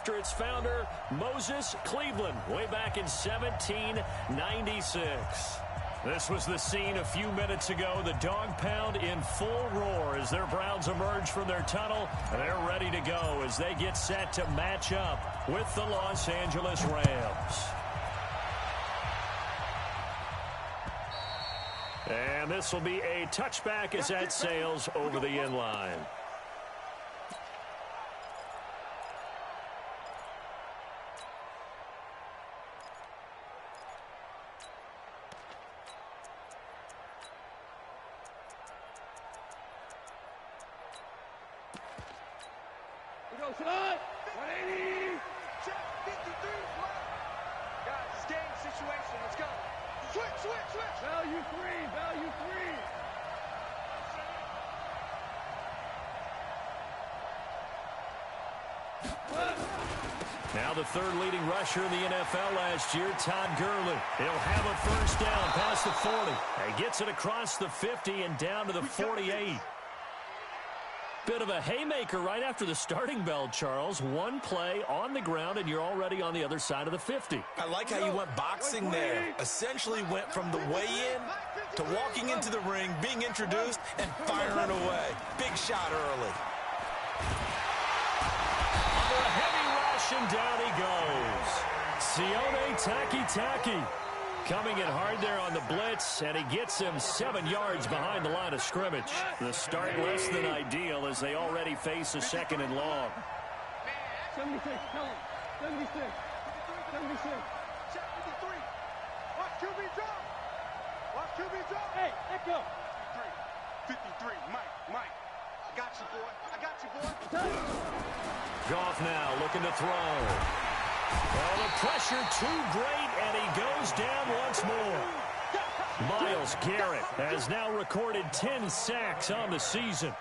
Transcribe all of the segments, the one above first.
after its founder, Moses Cleveland, way back in 1796. This was the scene a few minutes ago. The dog pound in full roar as their Browns emerge from their tunnel. They're ready to go as they get set to match up with the Los Angeles Rams. And this will be a touchback as that sails over the end line. Shot! 180! Check 53. Guys, it's game situation. Let's go. Switch. Value three. Now the third leading rusher in the NFL last year, Todd Gurley. He'll have a first down past the 40. He gets it across the 50 and down to the 48. Bit of a haymaker right after the starting bell, Charles. One play on the ground, and you're already on the other side of the 50. I like how you went boxing there. Essentially went from the weigh-in to walking into the ring, being introduced, and firing away. Big shot early. Under a heavy rush, and down he goes. Sione Taki. Coming in hard there on the blitz, and he gets him 7 yards behind the line of scrimmage. The start less than ideal as they already face a second and long. 76, tell him. 76. Check 53. Watch QB drop. Hey, let go. 53. Mike. I got you, boy. Goff now looking to throw. Well, the pressure too great, and he goes down once more. Myles Garrett has now recorded 10 sacks on the season.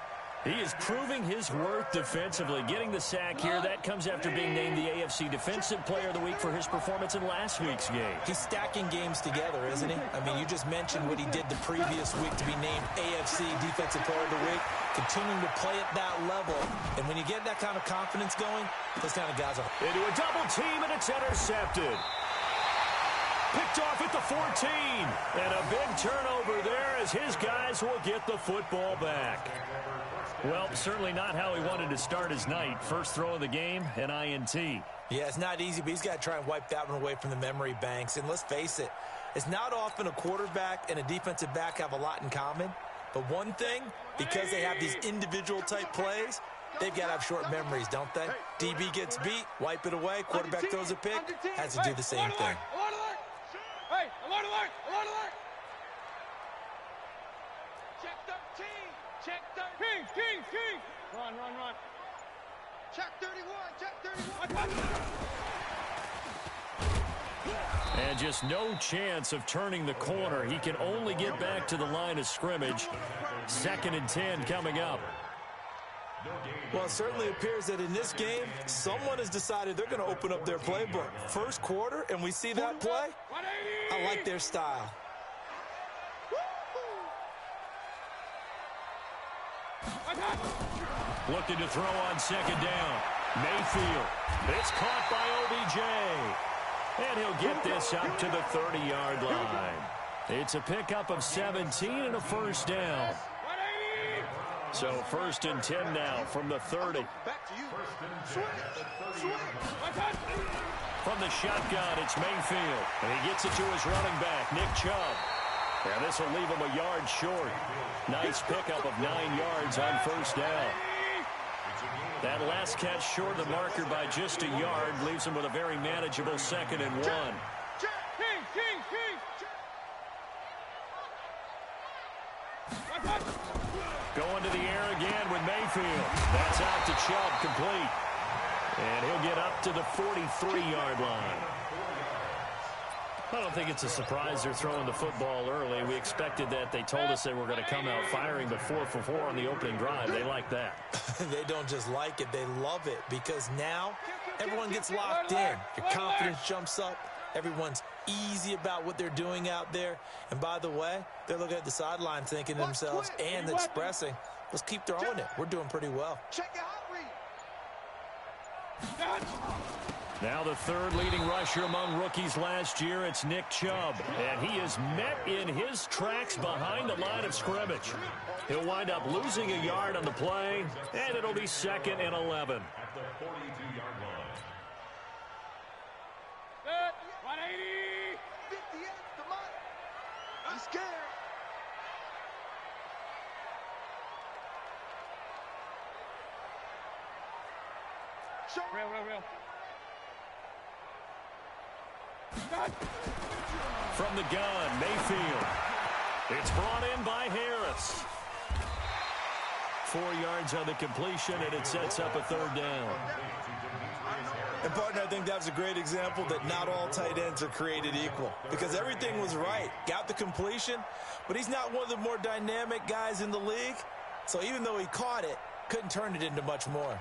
He is proving his worth defensively. Getting the sack here, that comes after being named the AFC Defensive Player of the Week for his performance in last week's game. He's stacking games together, isn't he? I mean, you just mentioned what he did the previous week to be named AFC Defensive Player of the Week. Continuing to play at that level. And when you get that kind of confidence going, those kind of guys are... Into a double team, and it's intercepted. Picked off at the 14. And a big turnover there as his guys will get the football back. Well, certainly not how he wanted to start his night. First throw of the game, an INT. Yeah, it's not easy, but he's got to try and wipe that one away from the memory banks. And let's face it, it's not often a quarterback and a defensive back have a lot in common. But one thing, because they have these individual type plays, they've got to have short memories, don't they? DB gets beat, wipe it away, quarterback throws a pick, has to do the same thing. Hey, alert! Check 13. King. Run. Check 31. And just no chance of turning the corner. He can only get back to the line of scrimmage. 2nd and 10 coming up. Well, it certainly appears that in this game, someone has decided they're going to open up their playbook. First quarter, and we see that play. I like their style. Looking to throw on 2nd down. Mayfield. It's caught by OBJ. And he'll get this up to the 30-yard line. It's a pickup of 17 and a first down. So 1st and 10 now from the 30. From the shotgun, it's Mayfield. And he gets it to his running back, Nick Chubb. And this will leave him a yard short. Nice pickup of 9 yards on first down. That last catch short of the marker by just a yard leaves him with a very manageable 2nd and 1. Going to the air again with Mayfield. That's out to Chubb, complete. And he'll get up to the 43-yard line. I don't think it's a surprise they're throwing the football early. We expected that. They told us they were going to come out firing, but 4 for 4 on the opening drive. They like that. They don't just like it. They love it because now everyone gets locked in. Your confidence jumps up. Everyone's easy about what they're doing out there. And by the way, they're looking at the sideline thinking to themselves and expressing, let's keep throwing it. We're doing pretty well. Check your hot read. Now the third leading rusher among rookies last year, it's Nick Chubb. And he is met in his tracks behind the line of scrimmage. He'll wind up losing a yard on the play, and it'll be 2nd and 11. At the 42-yard line. Set. 180. 58. Come on. I'm scared. Real. From the gun, Mayfield. It's brought in by Harris. 4 yards on the completion, and it sets up a 3rd down. And, partner, I think that was a great example that not all tight ends are created equal, because everything was right. Got the completion, but he's not one of the more dynamic guys in the league. So even though he caught it, couldn't turn it into much more.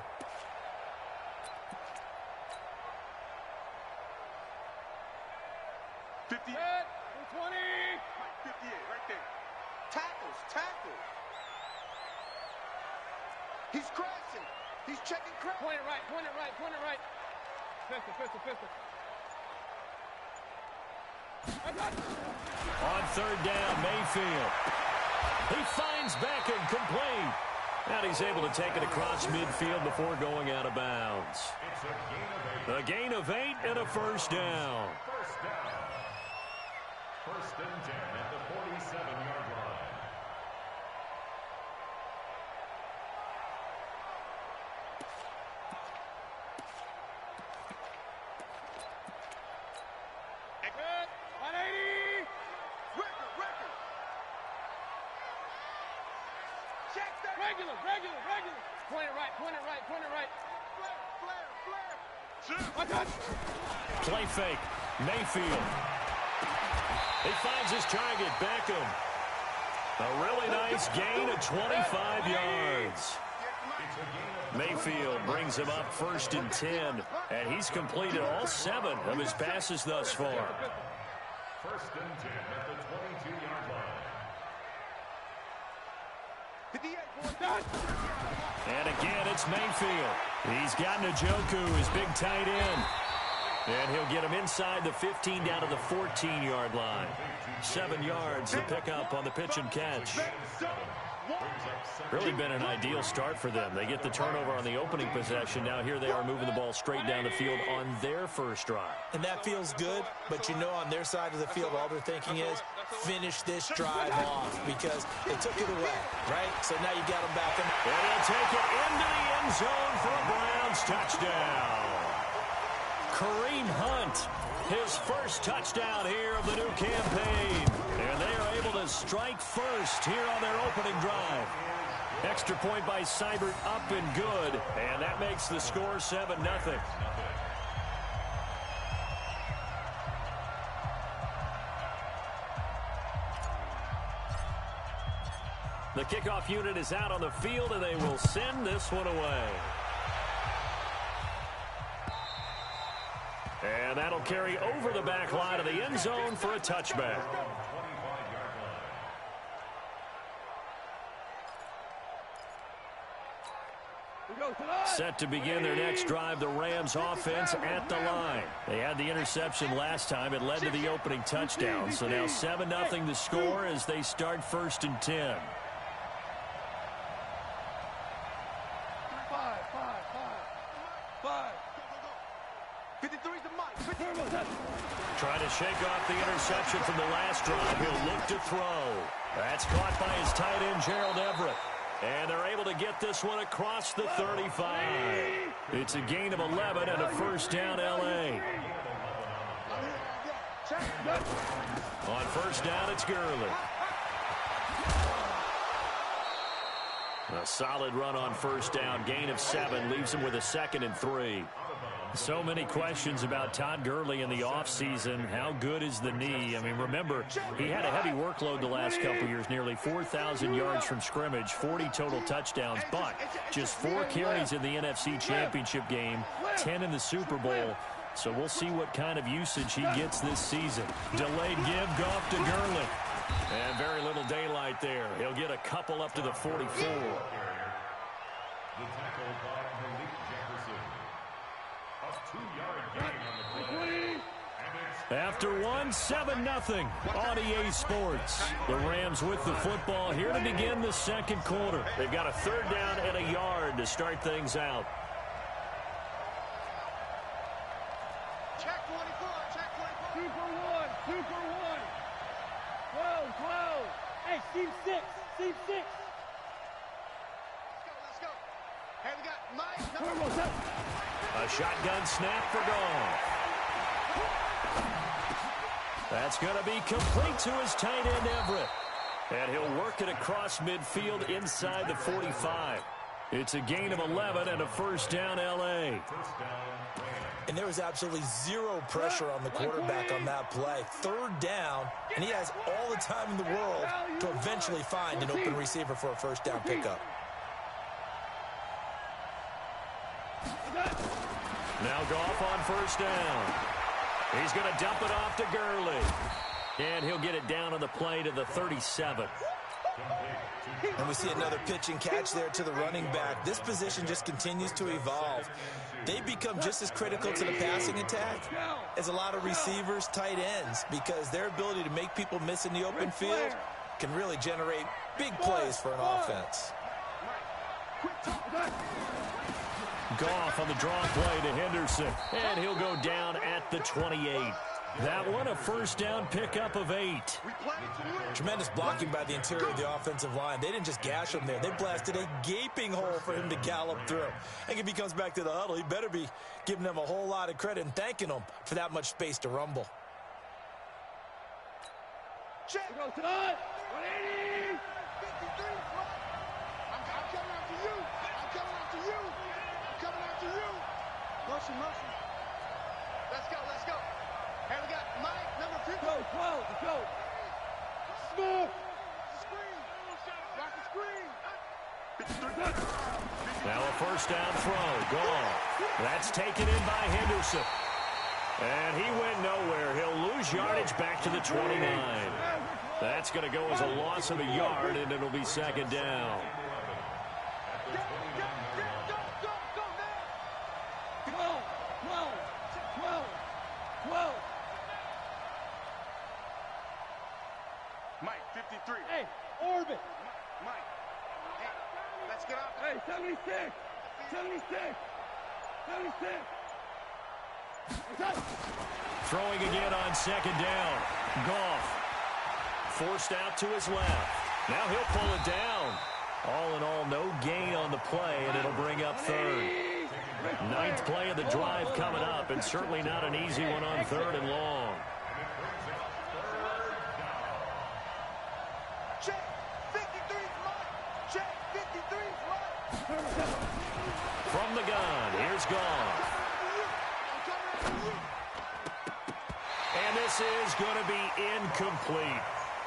He's crashing. He's checking crash. Point it right. Pistol. On 3rd down, Mayfield. He finds Beckham complete. And he's able to take it across midfield before going out of bounds. A gain of 8 and a 1st down. 1st and 10 at the 47-yard line. Regular. Point it right. Flare. Play fake. Mayfield. He finds his target, Beckham. A really nice gain of 25 yards. Mayfield brings him up 1st and 10, and he's completed all 7 of his passes thus far. 1st and 10 at the 22-yard line. And again, it's Mayfield. He's got Njoku, his big tight end. And he'll get him inside the 15 down to the 14-yard line. 7 yards to pick up on the pitch and catch. Really been an ideal start for them. They get the turnover on the opening possession. Now here they are moving the ball straight down the field on their first drive. And that feels good, but you know on their side of the field all they're thinking is finish this drive off because they took it away, right? So now you got them back. And he'll take it into the end zone for a Browns touchdown. Kareem Hunt, his first touchdown here of the new campaign. And they are able to strike first here on their opening drive. Extra point by Seibert up and good. And that makes the score 7-0. The kickoff unit is out on the field, and they will send this one away. And that'll carry over the back line of the end zone for a touchback. Set to begin their next drive, the Rams offense at the line. They had the interception last time. It led to the opening touchdown. So now 7-0 the score as they start 1st and 10. Trying to shake off the interception from the last drive. He'll look to throw. That's caught by his tight end, Gerald Everett. And they're able to get this one across the 35. It's a gain of 11 and a 1st down, L.A. On 1st down, it's Gurley. A solid run on 1st down. Gain of 7 leaves him with a 2nd and 3. So many questions about Todd Gurley in the offseason. How good is the knee? I mean, remember, he had a heavy workload the last couple years, nearly 4,000 yards from scrimmage, 40 total touchdowns, but just 4 carries in the NFC Championship game, 10 in the Super Bowl. So we'll see what kind of usage he gets this season. Delayed give, Goff to Gurley. And very little daylight there. He'll get a couple up to the 44. The tackle by Malik Jefferson. Up 2 yards. After one, 7-0 on EA Sports. The Rams with the football here to begin the second quarter. They've got a third down and a yard to start things out. Check 24, check 24. 2 for 1, 2 for 1. 12, 12. Hey, seam 6, seam 6. Let's go. Hey, we got Mike. A shotgun snap for Goff. That's going to be complete to his tight end, Everett. And he'll work it across midfield inside the 45. It's a gain of 11 and a first down, L.A. And there was absolutely zero pressure on the quarterback on that play. Third down, and he has all the time in the world to eventually find an open receiver for a first down pickup. Now Goff on first down. He's going to dump it off to Gurley. And he'll get it down on the play to the 37. And we see another pitch and catch there to the running back. This position just continues to evolve. They become just as critical to the passing attack as a lot of receivers, tight ends, because their ability to make people miss in the open field can really generate big plays for an offense. Goff on the draw play to Henderson, and he'll go down at the 28. That one a first down pickup of 8. Tremendous blocking by the interior of the offensive line. They didn't just gash him there. They blasted a gaping hole for him to gallop through. And if he comes back to the huddle, he better be giving them a whole lot of credit and thanking them for that much space to rumble. Check. Go, Todd. 180. 53. I'm coming after you. I'm coming after you. I'm coming after you. Motion, motion. Let's go, let's go. And we got Mike, number 2. Go, 12, let's go. Score. Screen. Rock the screen. Now a first down throw. Goff. That's taken in by Henderson. And he went nowhere. He'll lose yardage back to the 29. That's going to go as a loss of a yard, and it'll be second down. Mike, 53. Hey, orbit. Mike. Hey, let's get up. Hey, 76. 76. 76. Throwing again on second down. Goff forced out to his left. Now he'll pull it down. All in all, no gain on the play, and it'll bring up third. 9th play of the drive coming up, and certainly not an easy one on third and long. Check 53's Mike. Check 53's Mike. From the gun, here's Goff. And this is going to be incomplete.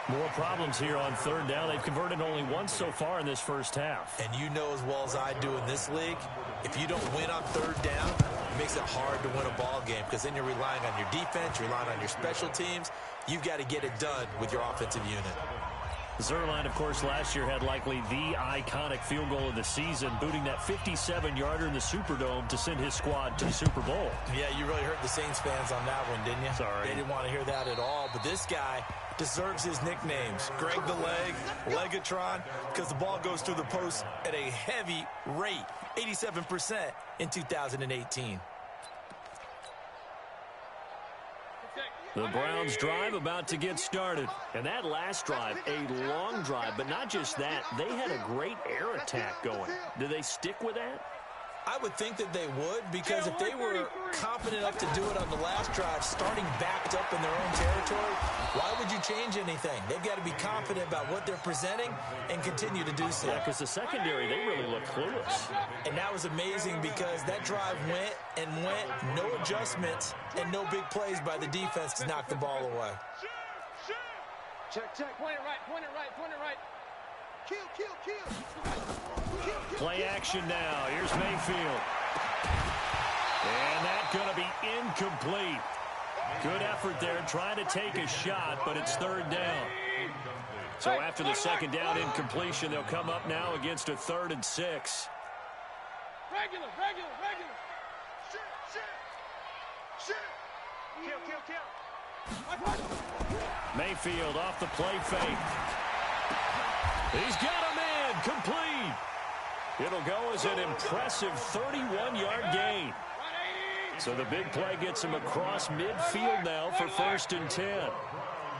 More problems here on third down. They've converted only once so far in this first half. And you know as well as I do in this league, if you don't win on third down, it makes it hard to win a ball game because then you're relying on your defense, you're relying on your special teams. You've got to get it done with your offensive unit. Zerline, of course, last year had likely the iconic field goal of the season, booting that 57-yarder in the Superdome to send his squad to the Super Bowl. Yeah, you really hurt the Saints fans on that one, didn't you? Sorry. They didn't want to hear that at all. But this guy deserves his nicknames. Greg the Leg, Legatron, because the ball goes through the post at a heavy rate, 87% in 2018. The Browns drive about to get started. And that last drive, a long drive, but not just that, they had a great air attack going. Do they stick with that? I would think that they would, because if they were confident enough to do it on the last drive, starting backed up in their own territory, why would you change anything? They've got to be confident about what they're presenting and continue to do so. Yeah, because the secondary, they really looked clueless. And that was amazing because that drive went and went, no adjustments, and no big plays by the defense to knock the ball away. Check, check. Point it right, point it right, point it right. Kill, kill, kill. Play action now. Here's Mayfield. And that's going to be incomplete. Good effort there trying to take a shot, but it's third down. So after the second down incompletion, they'll come up now against a 3rd and 6. Regular. Mayfield off the play fake. He's got him in. Complete. It'll go as an impressive 31-yard gain. So the big play gets him across midfield now for 1st and 10.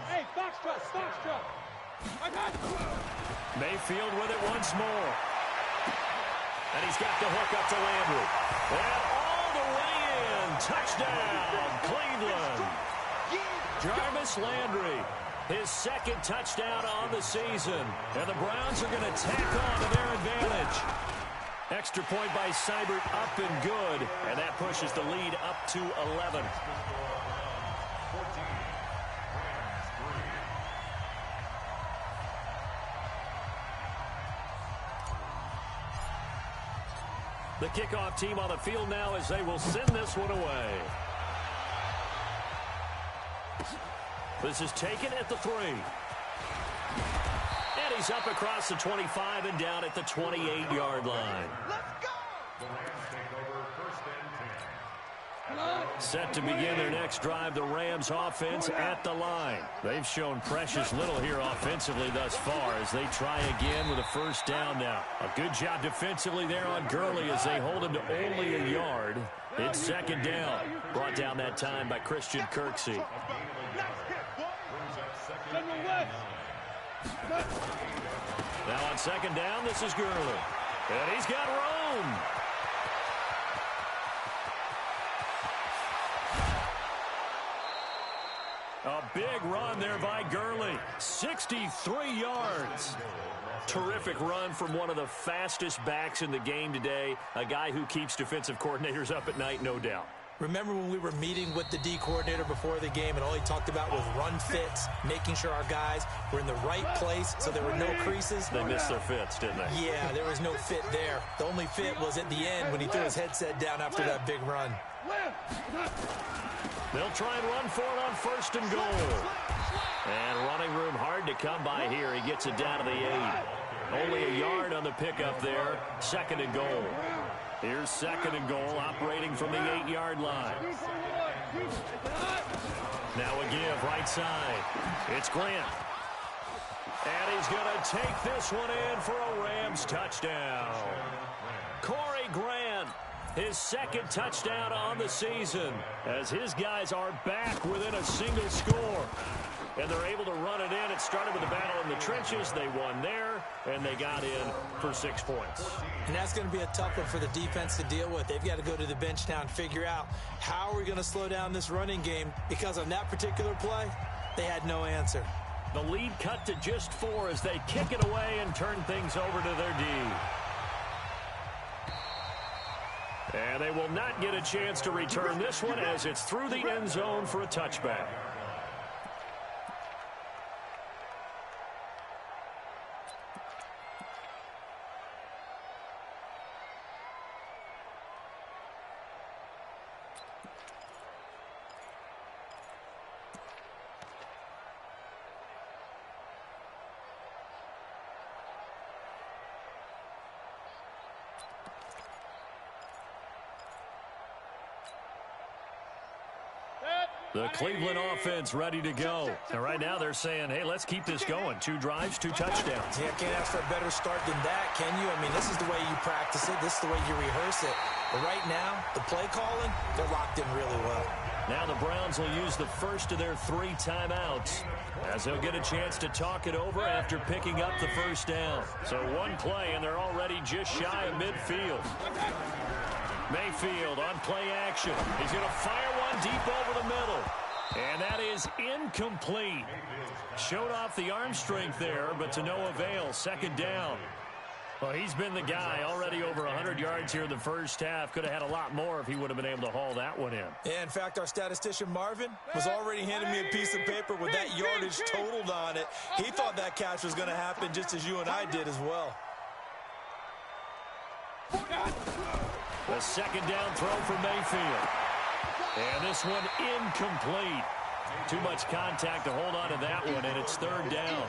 Hey, Foxtrot. Mayfield with it once more. And he's got the hook up to Landry. And all the way in. Touchdown, Cleveland. Jarvis Landry, his 2nd touchdown on the season. And the Browns are going to tack on to their advantage. Extra point by Seibert, up and good. And that pushes the lead up to 11. The kickoff team on the field now as they will send this one away. This is taken at the 3. And he's up across the 25 and down at the 28-yard line. Let's go! Set to begin their next drive, the Rams offense at the line. They've shown precious little here offensively thus far as they try again with a 1st down now. A good job defensively there on Gurley as they hold him to only a yard. It's 2nd down. Brought down that time by Christian Kirksey. Now on 2nd down, this is Gurley. And he's got room. A big run there by Gurley. 63 yards. Terrific run from one of the fastest backs in the game today. A guy who keeps defensive coordinators up at night, no doubt. Remember when we were meeting with the D coordinator before the game and all he talked about was run fits, making sure our guys were in the right place so there were no creases? They missed their fits, didn't they? Yeah, there was no fit there. The only fit was at the end when he threw his headset down after that big run. They'll try and run for it on 1st and goal. And running room hard to come by here. He gets it down to the 8. Only a yard on the pickup there. 2nd and goal. Here's 2nd and goal, operating from the 8-yard line. Now a give, right side. It's Grant. And he's going to take this one in for a Rams touchdown. Corey Grant, his 2nd touchdown on the season, as his guys are back within a single score. And they're able to run it in. It started with a battle in the trenches. They won there, and they got in for 6 points. And that's going to be a tough one for the defense to deal with. They've got to go to the bench now and figure out how are we going to slow down this running game, because on that particular play, they had no answer. The lead cut to just 4 as they kick it away and turn things over to their D. And they will not get a chance to return this one as it's through the end zone for a touchback. The Cleveland offense ready to go. And right now they're saying, hey, let's keep this going. 2 drives, 2 touchdowns. Yeah, can't ask for a better start than that, can you? I mean, this is the way you practice it. This is the way you rehearse it. But right now, the play calling, they're locked in really well. Now the Browns will use the first of their 3 timeouts as they'll get a chance to talk it over after picking up the 1st down. So 1 play, and they're already just shy of midfield. Mayfield on play action. He's going to fire one deep over the middle. And that is incomplete. Showed off the arm strength there, but to no avail. 2nd down. Well, he's been the guy already over 100 yards here in the first half. Could have had a lot more if he would have been able to haul that one in. Yeah, in fact, our statistician Marvin was already handing me a piece of paper with that yardage totaled on it. He thought that catch was going to happen just as you and I did as well. The 2nd down throw for Mayfield. And this one incomplete. Too much contact to hold on to that one, and it's 3rd down.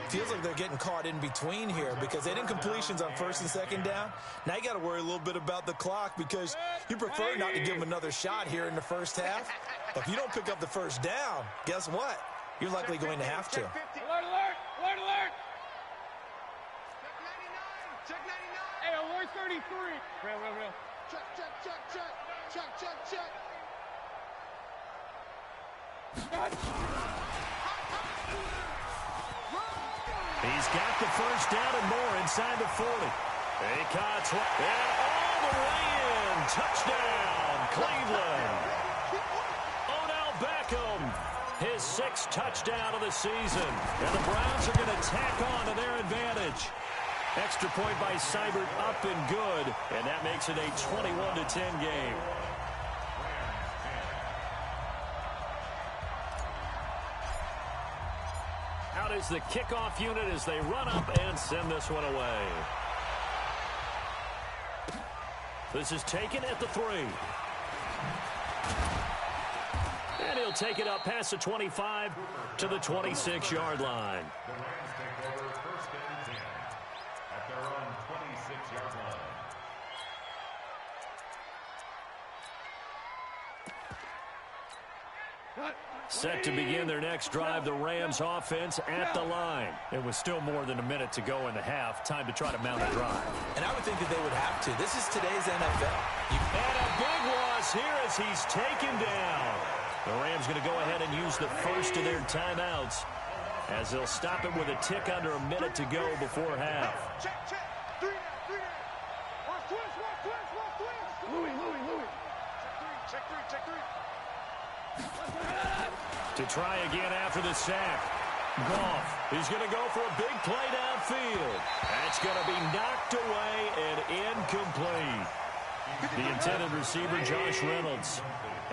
Feels like they're getting caught in between here because they didn't completions on first and second down. Now you got to worry a little bit about the clock because you prefer not to give them another shot here in the first half. But if you don't pick up the first down, guess what? You're likely going to have to. Alert, alert, alert, alert. Check 99. Hey, alert 33. Real. Check. He's got the first down and more inside the 40. He cuts and all the way in. Touchdown, Cleveland. Odell Beckham, his 6th touchdown of the season. And the Browns are going to tack on to their advantage. Extra point by Seibert up and good. And that makes it a 21-10 game. Out is the kickoff unit as they run up and send this one away. This is taken at the 3. And he'll take it up past the 25 to the 26-yard line. Set to begin their next drive, the Rams offense at the line. It was still more than a minute to go in the half. Time to try to mount a drive. And I would think that they would have to. This is today's NFL. And a big loss here as he's taken down. The Rams going to go ahead and use the first of their timeouts as they'll stop it with a tick under a minute to go before half. Check. 3 down. Watch twist. Louis. Check 3. To try again after the sack. Goff, he's going to go for a big play downfield. That's going to be knocked away and incomplete. The intended receiver, Josh Reynolds.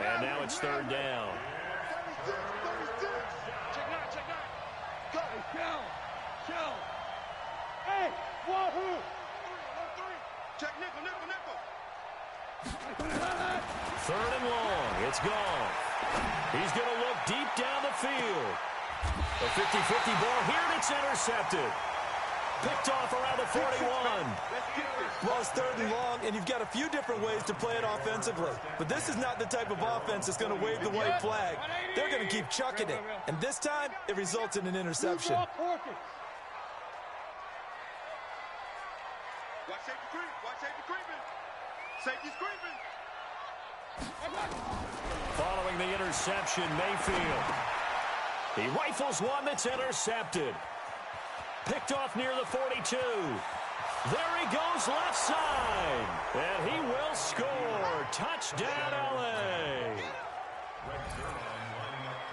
And now it's 3rd down. 36. Check 9. Go. Shell. Hey, wahoo. 3. Check nickel. 3rd and long. It's Goff. He's going to look deep down the field. A 50-50 ball here, and it's intercepted. Picked off around the 41. Well, it's 3rd and long, and you've got a few different ways to play it offensively. But this is not the type of offense that's going to wave the white flag. They're going to keep chucking it. And this time, it results in an interception. Watch safety creeping. Safety's creeping. Following the interception, Mayfield. He rifles one that's intercepted. Picked off near the 42. There he goes left side. And he will score. Touchdown, L.A.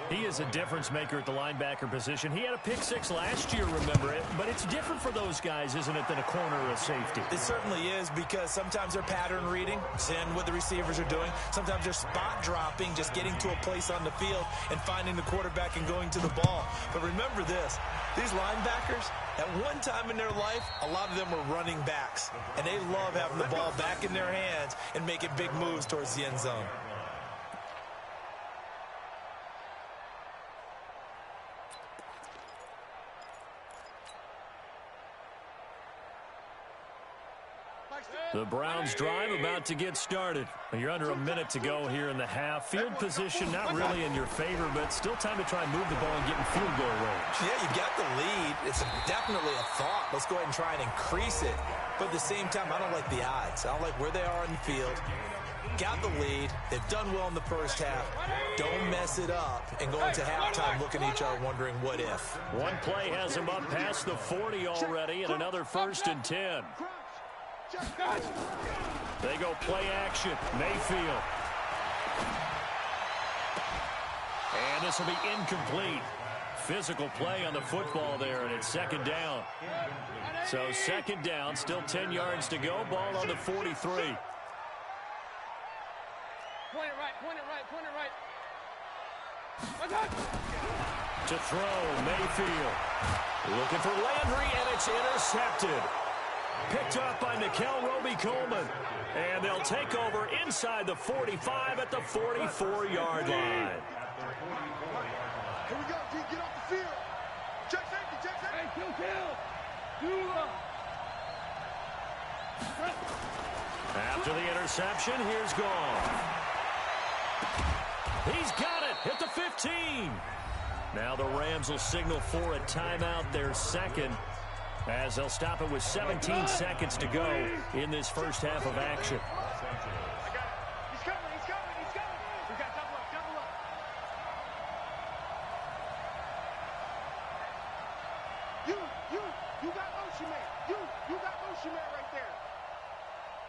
He is a difference maker at the linebacker position. He had a pick 6 last year, remember it. But it's different for those guys, isn't it, than a corner or a safety? It certainly is because sometimes they're pattern reading, seeing what the receivers are doing. Sometimes they're spot dropping, just getting to a place on the field and finding the quarterback and going to the ball. But remember this, these linebackers, at one time in their life, a lot of them were running backs. And they love having the ball back in their hands and making big moves towards the end zone. The Browns drive about to get started. You're under a minute to go here in the half. Field position not really in your favor, but still time to try and move the ball and get in field goal range. Yeah, you got the lead. It's definitely a thought. Let's go ahead and try and increase it. But at the same time, I don't like the odds. I don't like where they are in the field. Got the lead. They've done well in the first half. Don't mess it up and go into halftime looking at each other wondering what if. One play has him up past the 40 already and another 1st and 10. They go play action. Mayfield. And this will be incomplete. Physical play on the football there, and it's 2nd down. So 2nd down, still 10 yards to go. Ball on the 43. Point it right. To throw, Mayfield. Looking for Landry, and it's intercepted. Picked up by Nickel Roby-Coleman. And they'll take over inside the 45 at the 44-yard line. Here we go, D. Get off the field. Check safety, check safety. Hey, kill. After the interception, here's Gone. He's got it at the 15. Now the Rams will signal for a timeout, their second, as they'll stop it with 17 seconds to go in this first half of action. I got it. He's coming. We got double up. You got Ocean Man. You got Ocean Man right there.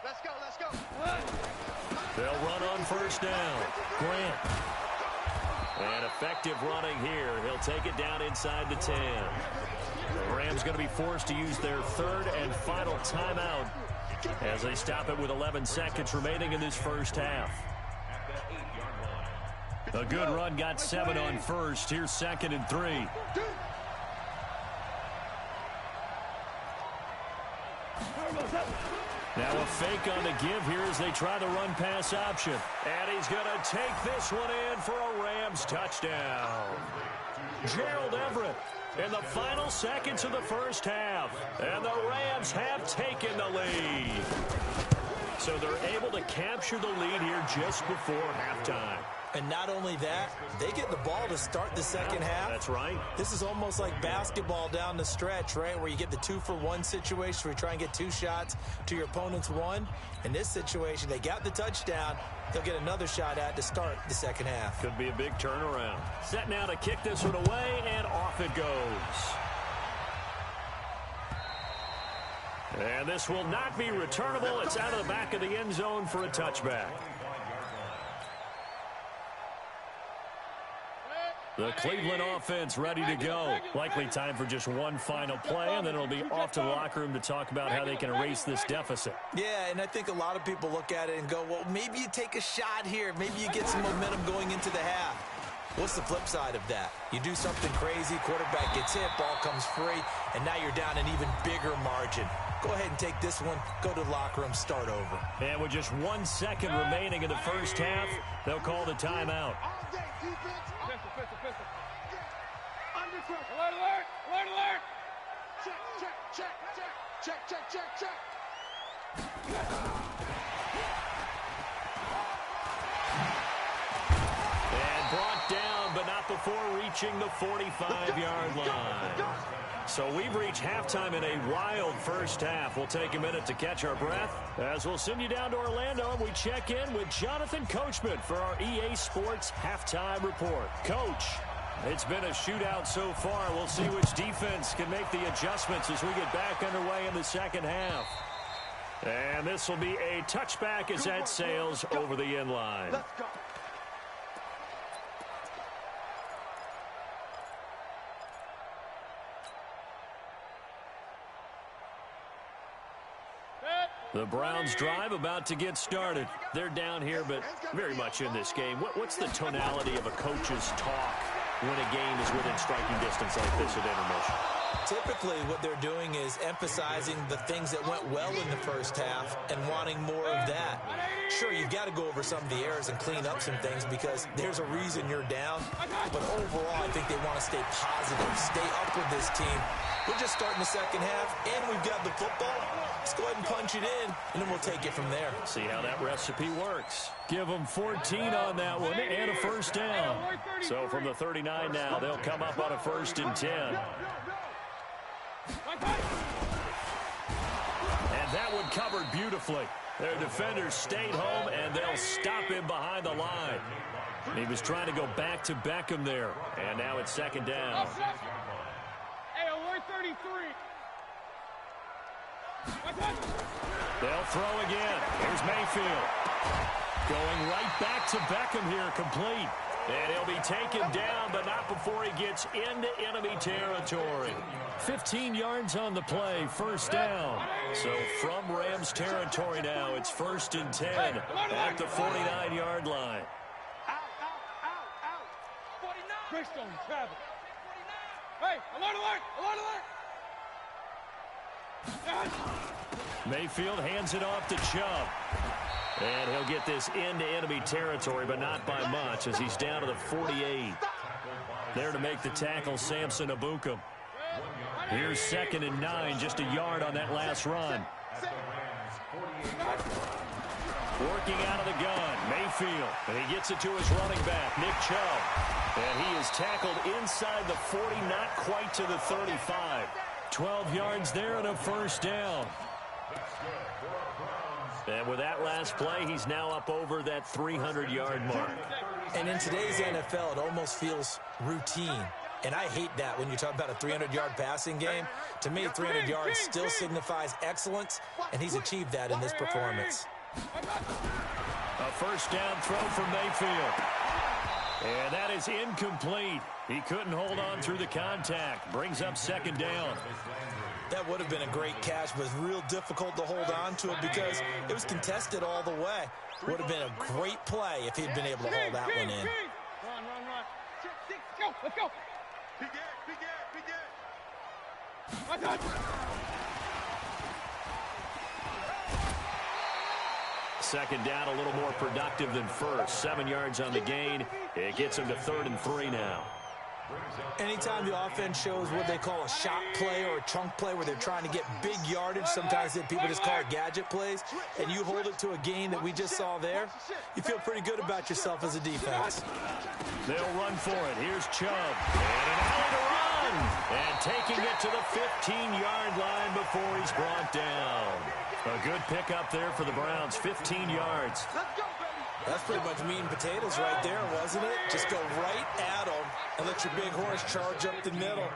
Let's go. They'll run on first down. Grant. And effective running here. He'll take it down inside the 10. The Rams going to be forced to use their third and final timeout as they stop it with 11 seconds remaining in this first half. A good run got 7 on first. Here's 2nd and 3. Now a fake on the give here as they try the run-pass option. And he's going to take this one in for a Rams touchdown. Gerald Everett in the final seconds of the first half. And the Rams have taken the lead. So they're able to capture the lead here just before halftime. And not only that, they get the ball to start the second half. That's right. This is almost like basketball down the stretch, right, where you get the 2-for-1 situation where you try and get 2 shots to your opponent's 1. In this situation, they got the touchdown. They'll get another shot at to start the second half. Could be a big turnaround. Set now to kick this one away, and off it goes. And this will not be returnable. It's out of the back of the end zone for a touchback. The Cleveland offense ready to go. Likely time for just one final play, and then it'll be off to the locker room to talk about how they can erase this deficit. Yeah, and I think a lot of people look at it and go, well, maybe you take a shot here. Maybe you get some momentum going into the half. What's the flip side of that? You do something crazy, quarterback gets hit, ball comes free, and now you're down an even bigger margin. Go ahead and take this one, go to the locker room, start over. And with just 1 second remaining in the first half, they'll call the timeout. Alert! Check. And brought down, but not before reaching the 45-yard line. So we've reached halftime in a wild first half. We'll take a minute to catch our breath as we'll send you down to Orlando and we check in with Jonathan Coachman for our EA Sports Halftime Report. Coach, it's been a shootout so far. We'll see which defense can make the adjustments as we get back underway in the second half. And this will be a touchback as that sails over the end line. Let's go. The Browns drive about to get started. They're down here, but very much in this game. What's the tonality of a coach's talk when a game is within striking distance like this at intermission? Typically, what they're doing is emphasizing the things that went well in the first half and wanting more of that. Sure, you've got to go over some of the errors and clean up some things because there's a reason you're down. But overall, I think they want to stay positive, stay up with this team. We're just starting the second half, and we've got the football. Let's go ahead and punch it in, and then we'll take it from there. See how that recipe works. Give them 14 on that one and a first down. So from the 39 now, they'll come up on a 1st and 10. And that one covered beautifully. Their defenders stayed home, and they'll stop him behind the line. He was trying to go back to Beckham there, and now it's 2nd down. Hey, alert 33. They'll throw again. Here's Mayfield. Going right back to Beckham here, complete. And he'll be taken down, but not before he gets into enemy territory. 15 yards on the play, 1st down. So from Rams territory now, it's 1st and 10 at the 49-yard line. Out. 49. Greystone, travel. Hey, alert. Mayfield hands it off to Chubb. And he'll get this into enemy territory, but not by much as he's down to the 48. There to make the tackle, Samson Abukum. Here's 2nd and 9, just a yard on that last run. Working out of the gun, Mayfield. And he gets it to his running back, Nick Chubb. And he is tackled inside the 40, not quite to the 35. 12 yards there and a first down. And with that last play, he's now up over that 300-yard mark. And in today's NFL, it almost feels routine. And I hate that when you talk about a 300-yard passing game. To me, 300 yards still signifies excellence, and he's achieved that in this performance. A first down throw from Mayfield. And that is incomplete. He couldn't hold on through the contact. Brings up 2nd down. That would have been a great catch, but it was real difficult to hold on to it because it was contested all the way. Would have been a great play if he'd been able to hold that one in. Run. Go. Let's go. Be good. Second down, a little more productive than first. 7 yards on the gain. It gets him to 3rd and 3 now. Anytime the offense shows what they call a shot play or a chunk play where they're trying to get big yardage, sometimes people just call it gadget plays, and you hold it to a gain that we just saw there, you feel pretty good about yourself as a defense. They'll run for it. Here's Chubb. And an alley to run. And taking it to the 15-yard line before he's brought down. A good pickup there for the Browns. 15 yards. That's pretty much meat and potatoes right there, wasn't it? Just go right at them and let your big horse charge up the middle.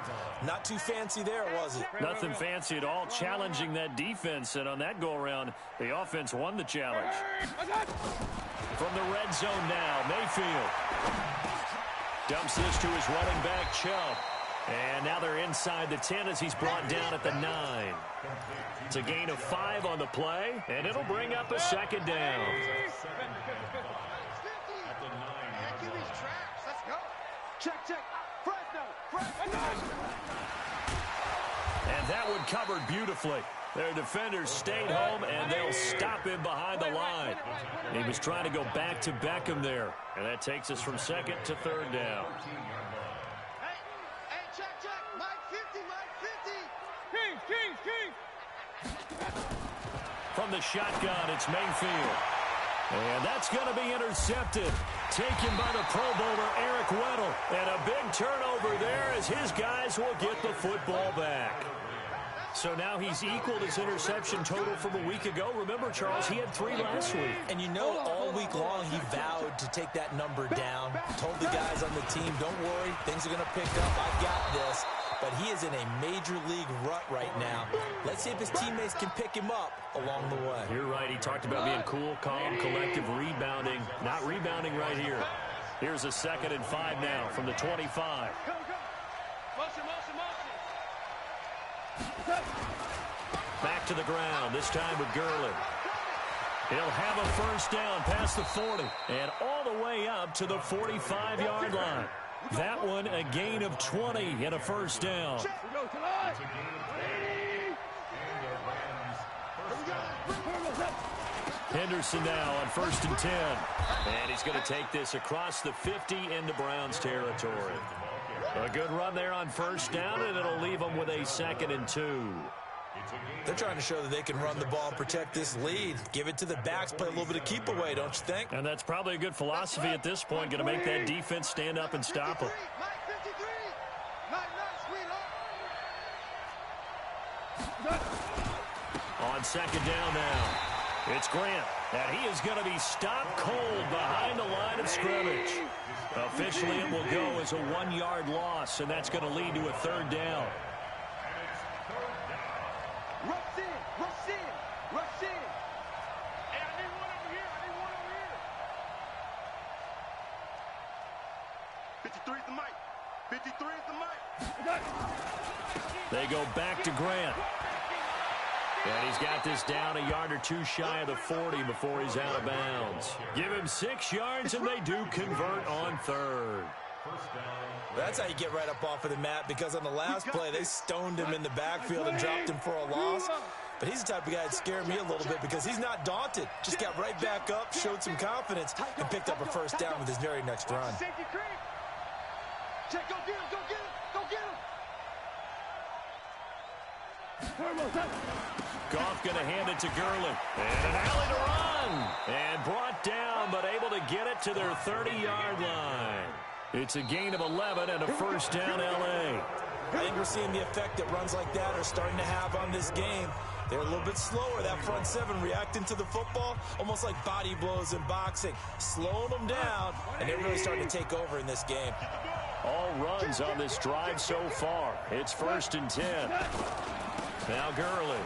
Not too fancy there, was it? Nothing fancy at all. Challenging that defense, and on that go-around, the offense won the challenge. From the red zone now, Mayfield dumps this to his running back, Chubb. And now they're inside the 10 as he's brought down at the 9. It's a gain of 5 on the play, and it'll bring up a 2nd down. Check. Fresno. And that one covered beautifully. Their defenders stayed home, and they'll stop him behind the line. He was trying to go back to Beckham there, and that takes us from 2nd to 3rd down. Hey, check. Mike 50. King. From the shotgun, it's Mayfield. And that's going to be intercepted. Taken by the Pro Bowler, Eric Weddle. And a big turnover there as his guys will get the football back. So now he's equaled his interception total from a week ago. Remember, Charles, he had 3 last week. And you know, all week long he vowed to take that number down. Told the guys on the team, don't worry, things are going to pick up. I got this. But he is in a major league rut right now. Let's see if his teammates can pick him up along the way. You're right. He talked about being cool, calm, collective, rebounding. Not rebounding right here. Here's a 2nd and 5 now from the 25. Motion. Back to the ground, this time with Gurley. He'll have a first down past the 40 and all the way up to the 45-yard line. That one a gain of 20 and a first down. Henderson now on 1st and 10. And he's going to take this across the 50 into Browns territory. A good run there on first down, and it'll leave them with a 2nd and 2. They're trying to show that they can run the ball and protect this lead. Give it to the backs, play a little bit of keep away, don't you think? And that's probably a good philosophy at this point, going to make that defense stand up and stop them. On 2nd down now, it's Grant, and he is going to be stopped cold behind the line of scrimmage. Officially, it will go as a 1-yard loss, and that's going to lead to a 3rd down. Rush in. Hey, I need one over here. 53 is the mic. 53 is the mic. They go back to Grant. And he's got this down a yard or 2 shy of the 40 before he's out of bounds. Give him 6 yards, and they do convert on 3rd. That's how you get right up off of the mat, because on the last play, they stoned him in the backfield and dropped him for a loss. But he's the type of guy that scared me a little bit because he's not daunted. Just got right back up, showed some confidence, and picked up a first down with his very next run. Check, go get him. Goff going to hand it to Gurley. And an alley to run. And brought down, but able to get it to their 30-yard line. It's a gain of 11 and a first down, L.A. I think we're seeing the effect that runs like that are starting to have on this game. They're a little bit slower, that front seven, reacting to the football, almost like body blows in boxing, slowing them down, and they're really starting to take over in this game. All runs on this drive so far. It's 1st and 10. Now Gurley.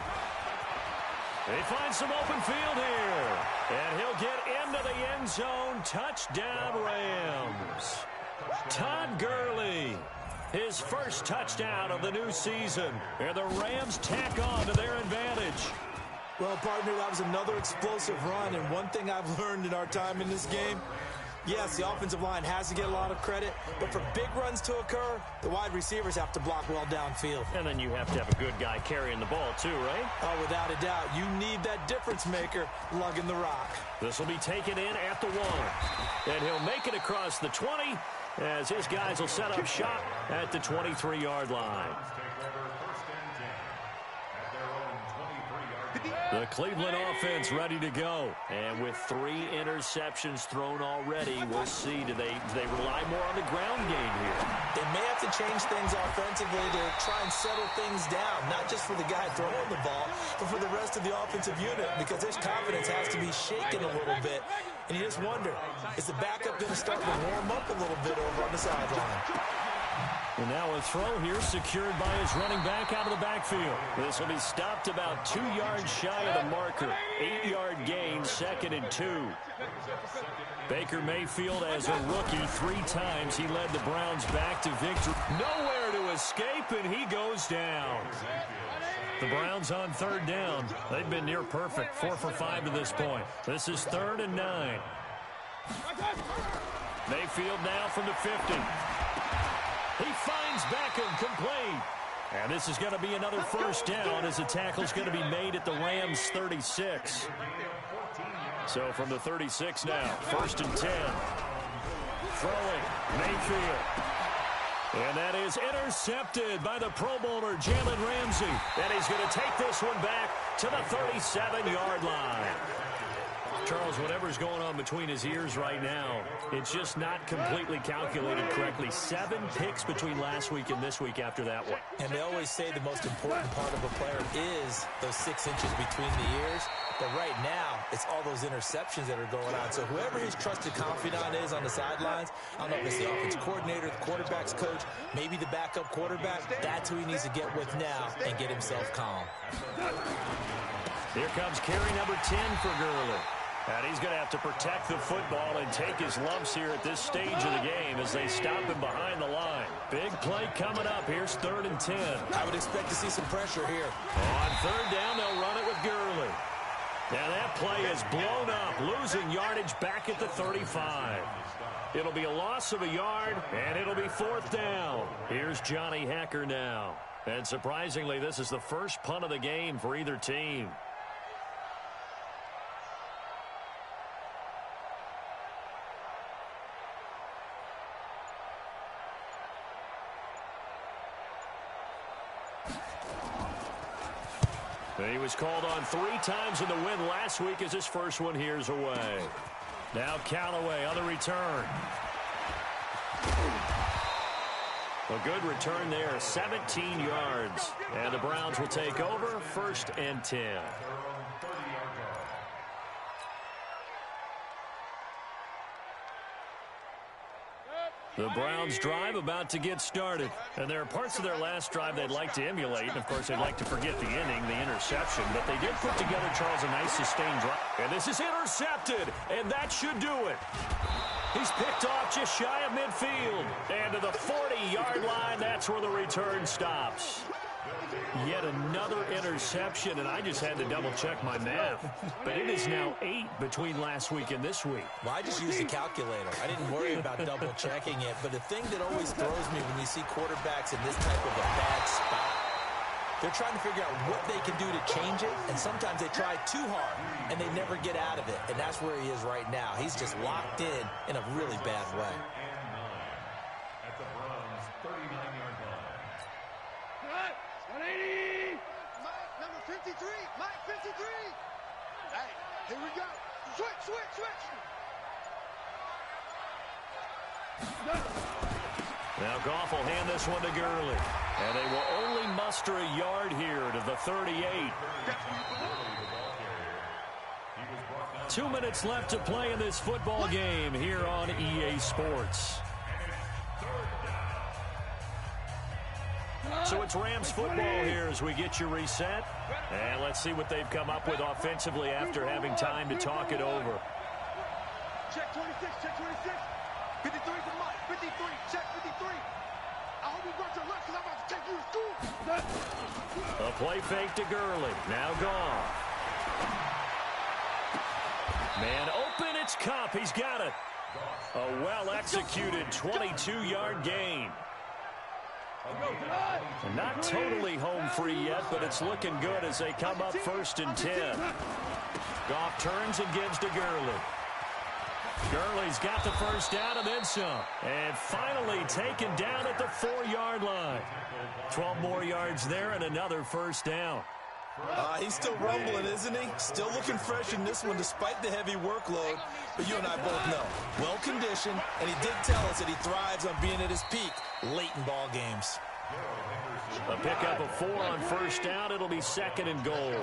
They find some open field here. And he'll get into the end zone. Touchdown, Rams. Todd Gurley. His first touchdown of the new season. And the Rams tack on to their advantage. Well, partner, that was another explosive run. And one thing I've learned in our time in this game, yes, the offensive line has to get a lot of credit, but for big runs to occur, the wide receivers have to block well downfield. And then you have to have a good guy carrying the ball too, right? Oh, without a doubt. You need that difference maker lugging the rock. This will be taken in at the 1. And he'll make it across the 20 as his guys will set up shop at the 23-yard line. The Cleveland offense ready to go. And with 3 interceptions thrown already, we'll see, do they rely more on the ground game here? They may have to change things offensively to try and settle things down, not just for the guy throwing the ball, but for the rest of the offensive unit, because their confidence has to be shaken a little bit. And you just wonder, is the backup going to start to warm up a little bit over on the sideline? And now a throw here secured by his running back out of the backfield. This will be stopped about 2 yards shy of the marker. 8-yard gain, 2nd and 2. Baker Mayfield, as a rookie, 3 times he led the Browns back to victory. Nowhere to escape, and he goes down. The Browns on 3rd down. They've been near perfect, 4 for 5 to this point. This is 3rd and 9. Mayfield now from the 50. He finds Beckham complete. And this is going to be another first down as the tackle's going to be made at the Rams 36. So from the 36 now, 1st and 10. Throwing, Mayfield. And that is intercepted by the Pro Bowler, Jalen Ramsey. And he's going to take this one back to the 37-yard line. Charles, whatever's going on between his ears right now, it's just not completely calculated correctly. 7 picks between last week and this week after that one. And they always say the most important part of a player is those 6 inches between the ears. But right now, it's all those interceptions that are going on. So whoever his trusted confidant is on the sidelines, I don't know if it's the offense coordinator, the quarterback's coach, maybe the backup quarterback, that's who he needs to get with now and get himself calm. Here comes carry number 10 for Gurley. And he's going to have to protect the football and take his lumps here at this stage of the game as they stop him behind the line. Big play coming up. Here's 3rd and 10. I would expect to see some pressure here. On 3rd down, they'll run it with Gurley. Now that play is blown up, losing yardage back at the 35. It'll be a loss of a yard, and it'll be 4th down. Here's Johnny Hecker now. And surprisingly, this is the first punt of the game for either team. He was called on 3 times in the win last week as his first one here's away. Now Callaway on the return. A good return there, 17 yards. And the Browns will take over, 1st and 10. The Browns drive about to get started. And there are parts of their last drive they'd like to emulate. And, of course, they'd like to forget the ending, the interception. But they did put together, Charles, a nice sustained drive. And this is intercepted. And that should do it. He's picked off just shy of midfield. And to the 40-yard line, that's where the return stops. Yet another interception, and I just had to double-check my math. But it is now 8 between last week and this week. Well, I just used a calculator. I didn't worry about double-checking it. But the thing that always throws me when you see quarterbacks in this type of a bad spot, they're trying to figure out what they can do to change it, and sometimes they try too hard, and they never get out of it. And that's where he is right now. He's just locked in a really bad way. At the Browns' 39-yard line. 180! 53. Mike, 53. Hey, here we go. Switch. Now Goff will hand this one to Gurley. And they will only muster a yard here to the 38. 2 minutes left to play in this football game here on EA Sports. So it's Rams football here as we get you reset. And let's see what they've come up with offensively after having time to talk it over. Check 26, check 26. 53 for Mike, 53, check 53. I hope you got your left because I'm about to take you to school. A play fake to Gurley. Now gone. Man open, it's Kupp. He's got it. A well-executed 22-yard gain. Not totally home free yet, but it's looking good as they come up 1st and 10. Goff turns and gives to Gurley. Gurley's got the first down and then some. And finally taken down at the 4-yard line. 12 more yards there and another first down. He's still rumbling, isn't he? Still looking fresh in this one despite the heavy workload. But you and I both know, well-conditioned, and he did tell us that he thrives on being at his peak late in ball games. A pickup of 4 on first down. It'll be 2nd and goal.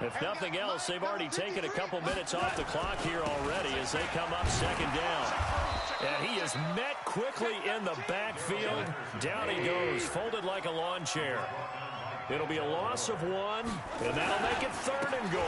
If nothing else, they've already taken a couple minutes off the clock here already as they come up 2nd down. And he is met quickly in the backfield. Down he goes, folded like a lawn chair. It'll be a loss of 1, and that'll make it 3rd and goal.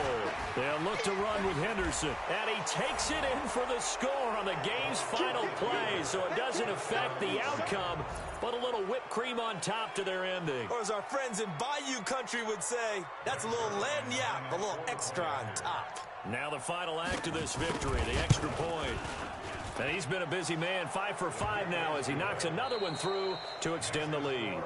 They'll look to run with Henderson, and he takes it in for the score on the game's final play, so it doesn't affect the outcome, but a little whipped cream on top to their ending. Or as our friends in Bayou Country would say, that's a little lagniappe, a little extra on top. Now the final act of this victory, the extra point. And he's been a busy man, 5 for 5 now as he knocks another one through to extend the lead.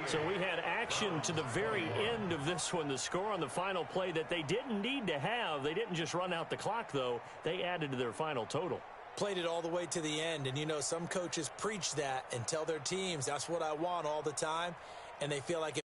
So we had action to the very end of this one. The score on the final play that they didn't need to have. They didn't just run out the clock, though. They added to their final total. Played it all the way to the end. And, you know, some coaches preach that and tell their teams, that's what I want all the time. And they feel like it